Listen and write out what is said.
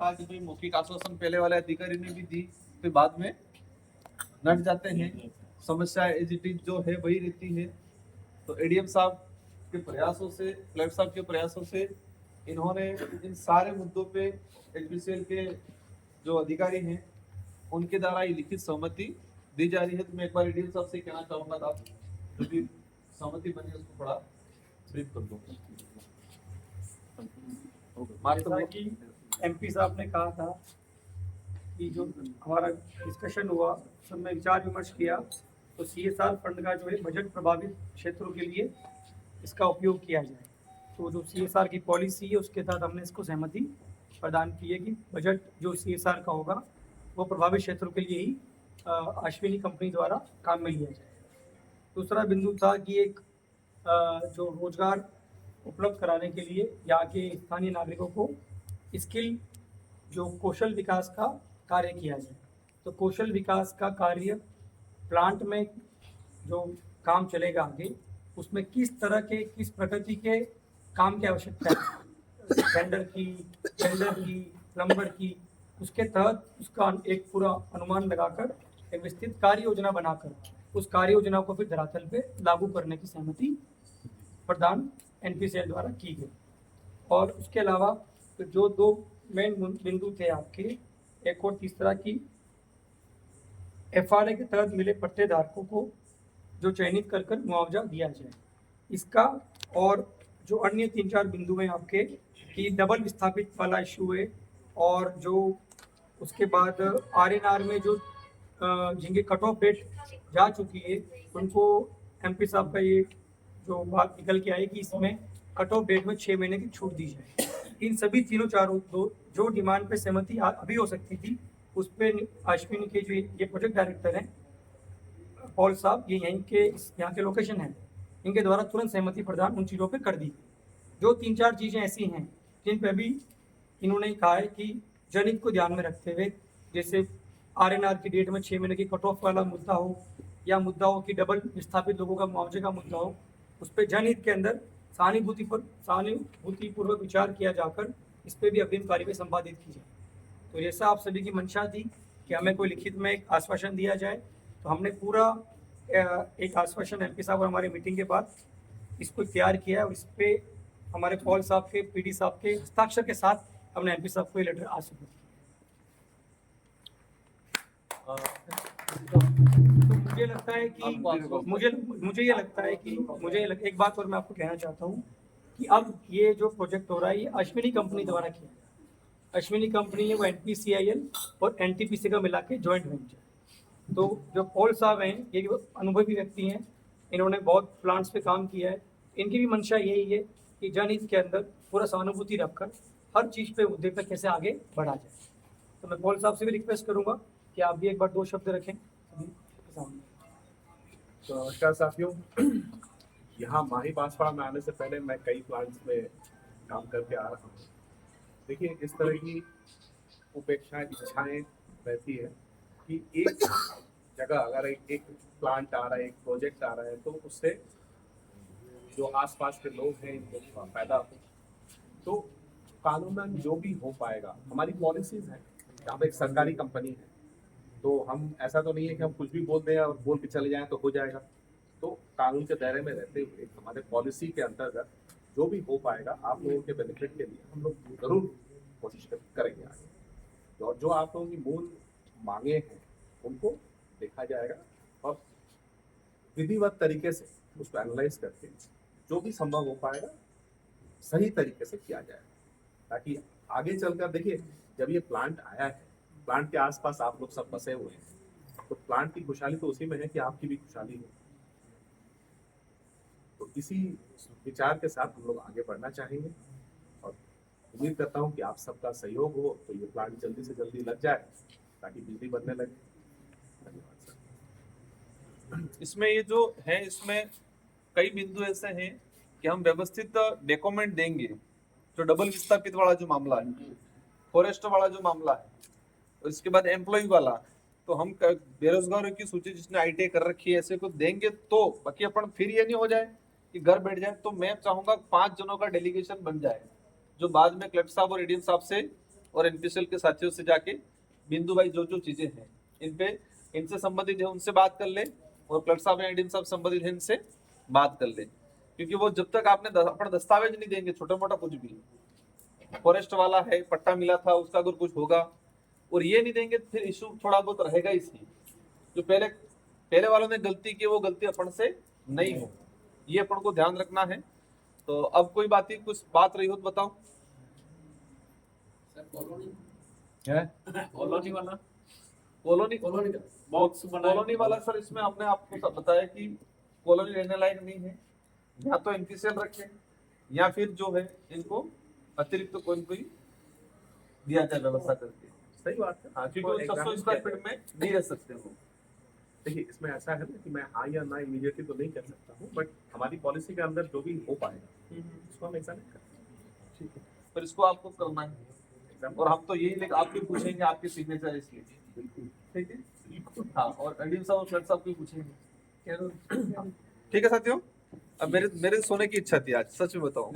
था कि भाई मौखिक आश्वासन पहले वाले अधिकारी ने भी दी, फिर बाद में नट जाते हैं, समस्या एज इट इज जो है वही रहती है। तो एडीएम साहब के प्रयासों से, कलेक्टर साहब के प्रयासों से इन्होंने इन सारे मुद्दों पे एचपीसीएल के जो अधिकारी हैं उनके द्वारा ये लिखित सहमति दी जा रही है। तो मैं एक बार एडीएम साहब से कहना चाहूंगा था जो भी सहमति बनी उसको थोड़ा ब्रीफ कर दूंगा। जैसा कि एमपी साहब ने कहा था कि जो हमारा डिस्कशन हुआ सब में विचार विमर्श किया, तो सीएसआर फंड का जो है बजट प्रभावित क्षेत्रों के लिए इसका उपयोग किया जाए। तो जो सीएसआर की पॉलिसी है उसके तहत हमने इसको सहमति प्रदान की है कि बजट जो सीएसआर का होगा वो प्रभावित क्षेत्रों के लिए ही अश्विनी कंपनी द्वारा काम में लिया जाए। दूसरा बिंदु था कि एक जो रोजगार उपलब्ध कराने के लिए यहाँ के स्थानीय नागरिकों को स्किल जो कौशल विकास का कार्य किया जाए। तो कौशल विकास का कार्य प्लांट में जो काम चलेगा आगे उसमें किस तरह के, किस प्रकृति के काम की आवश्यकता है, टेंडर की, प्लम्बर की, उसके तहत उसका एक पूरा अनुमान लगाकर एक विस्तृत कार्य योजना बनाकर उस कार्य योजना को फिर धरातल पे लागू करने की सहमति प्रदान एनपीसीएल द्वारा की गई। और उसके अलावा तो जो दो मेन बिंदु थे आपके, एक और तीसरा की एफआरए के तहत मिले पट्टेधारकों को जो चयनित कर मुआवजा दिया जाए इसका, और जो अन्य 3-4 बिंदु हैं आपके कि डबल विस्थापित वाला इशू है, और जो उसके बाद आरएनआर में जो जिनके कट ऑफ डेट जा चुकी है उनको एमपी साहब का ये जो बात निकल के आई कि इसमें कट ऑफ डेट में 6 महीने की छूट दी जाए। इन सभी तीनों चारों दो जो डिमांड पे सहमति अभी हो सकती थी उस पर अश्विनी के जो ये प्रोजेक्ट डायरेक्टर हैं पॉल साहब, ये यहाँ के लोकेशन हैं, इनके द्वारा तुरंत सहमति प्रदान उन चीज़ों पे कर दी। जो 3-4 चीज़ें ऐसी हैं जिन पे भी इन्होंने कहा है कि जनहित को ध्यान में रखते हुए, जैसे आरएनआर की डेट में 6 महीने की कट ऑफ वाला मुद्दा हो, या मुद्दा हो कि डबल विस्थापित लोगों का मुआवजे का मुद्दा हो, उस पर जनहित के अंदर सहानुभूतिपूर्वक विचार किया जाकर इस पर भी अग्रिम कार्रवाई संपादित की जाए। तो जैसा आप सभी की मंशा थी कि हमें कोई लिखित में एक आश्वासन दिया जाए, तो हमने पूरा एक आश्वासन एमपी साहब और हमारी मीटिंग के बाद इसको तैयार किया और इस पर हमारे पॉल साहब के, पीडी साहब के हस्ताक्षर के साथ हमने एमपी साहब को ये लेटर आज सुपुर्द किया। तो मुझे लगता है कि मुझे एक बात और मैं आपको कहना चाहता हूँ कि अब ये जो प्रोजेक्ट हो रहा है ये अश्विनी कंपनी द्वारा किया है। अश्विनी कंपनी है वो एनपीसीआईएल और एनटीपीसी का मिला के जॉइंट वेंचर। तो जो पॉल साहब हैं ये अनुभवी व्यक्ति हैं, इन्होंने बहुत प्लांट्स पे काम किया है, इनकी भी मंशा यही है कि जनहित के अंदर पूरा सहानुभूति रखकर हर चीज़ पे मुद्दे पर कैसे आगे बढ़ा जाए। तो मैं पॉल साहब से भी रिक्वेस्ट करूँगा कि आप भी एक बार 2 शब्द रखें सभी के सामने। तो नमस्कार साथियों, यहाँ माही बांसवाड़ा में आने से पहले मैं कई प्लांट्स में काम करके आ रहा हूँ। देखिए, इस तरह की उपेक्षा इच्छाएं रहती है कि एक जगह अगर एक प्लांट आ रहा है, एक प्रोजेक्ट आ रहा है, तो उससे जो आसपास के लोग हैं इनको फायदा हो। तो कानूनन जो भी हो पाएगा, हमारी पॉलिसीज हैं, यहाँ पे एक सरकारी कंपनी है, तो हम ऐसा तो नहीं है कि हम कुछ भी बोल दें और बोल के चले जाएं तो हो जाएगा। तो कानून के दायरे में रहते हुए हमारे पॉलिसी के अंतर्गत जो भी हो पाएगा आप लोगों के बेनिफिट के लिए हम लोग जरूर कोशिश करेंगे आगे। और जो आप लोगों की मूल मांगे हैं उनको देखा जाएगा और विधिवत तरीके से उसको एनालाइज करके जो भी संभव हो पाएगा सही तरीके से किया जाएगा, ताकि आगे चलकर देखिए जब ये प्लांट आया है, प्लांट के आसपास आप लोग सब बसे हुए हैं, तो प्लांट की खुशहाली तो उसी में है कि आपकी भी खुशहाली हो। तो इसी विचार के साथ हम लोग आगे बढ़ना चाहेंगे और उम्मीद करता हूं कि आप सबका सहयोग हो तो ये प्लांट जल्दी से जल्दी लग जाए ताकि बिजली बनने लगे। धन्यवाद सर। इसमें ये जो है इसमें कई बिंदु ऐसे हैं कि हम व्यवस्थित डॉक्यूमेंट देंगे। जो डबल विस्थापित वाला जो मामला है, फॉरेस्ट वाला जो मामला है, इसके बाद एम्प्लॉय वाला, तो हम बेरोजगारों की सूची जिसने आईटीआई कर रखी है ऐसे को देंगे। तो बाकी अपन फिर ये नहीं हो जाए कि घर बैठ जाए। तो मैं चाहूंगा 5 जनों का डेलीगेशन बन जाए जो बाद में कलेक्टर साहब और एडीएम साहब से और एनपीसीएल के साथियों से जाके बिंदु भाई जो जो चीजें हैं इन पे इनसे संबंधित है उनसे बात कर ले, और क्लर्क साहब या एडीएम साहब संबंधित है इनसे बात कर ले, क्योंकि वो जब तक आपने अपना दस्तावेज नहीं देंगे, छोटा मोटा कुछ भी, फॉरेस्ट वाला है, पट्टा मिला था, उसका अगर कुछ होगा और ये नहीं देंगे, फिर इशू थोड़ा बहुत रहेगा ही सही। जो पहले वालों ने गलती की वो गलती अपन से नहीं हो, ये अपन को ध्यान रखना है। तो अब कोई बात ही कुछ बात रही हो तो बताओ। कॉलोनी वाला कॉलोनी कॉलोनी का बॉक्स बनाया। कॉलोनी वाला सर, इसमें आपने आपको सब बताया कि कॉलोनी रहने लायक नहीं है, या तो एनपीसीएल रखे या फिर जो है इनको अतिरिक्त तो कोई दिया जाए व्यवस्था करके। सही बात है। हाँ, क्योंकि 600 स्क्वायर फीट में नहीं रह सकते हो। देखिए इसमें ऐसा है ना कि मैं हाँ या ना इमीडिएटली तो नहीं कर सकता हूँ, बट हमारी पॉलिसी के अंदर जो भी हो पाएगा उसको हम ऐसा नहीं कर। ठीक है, पर इसको आपको करना है, और हम तो यही लेकर आपके पूछेंगे आपके सिग्नेचर इसलिए। बिल्कुल ठीक है, हाँ, और एडीएम साहब और क्लर्क साहब को पूछेंगे। ठीक है साथियों, अब मेरे सोने की इच्छा थी आज, सच में बताऊं।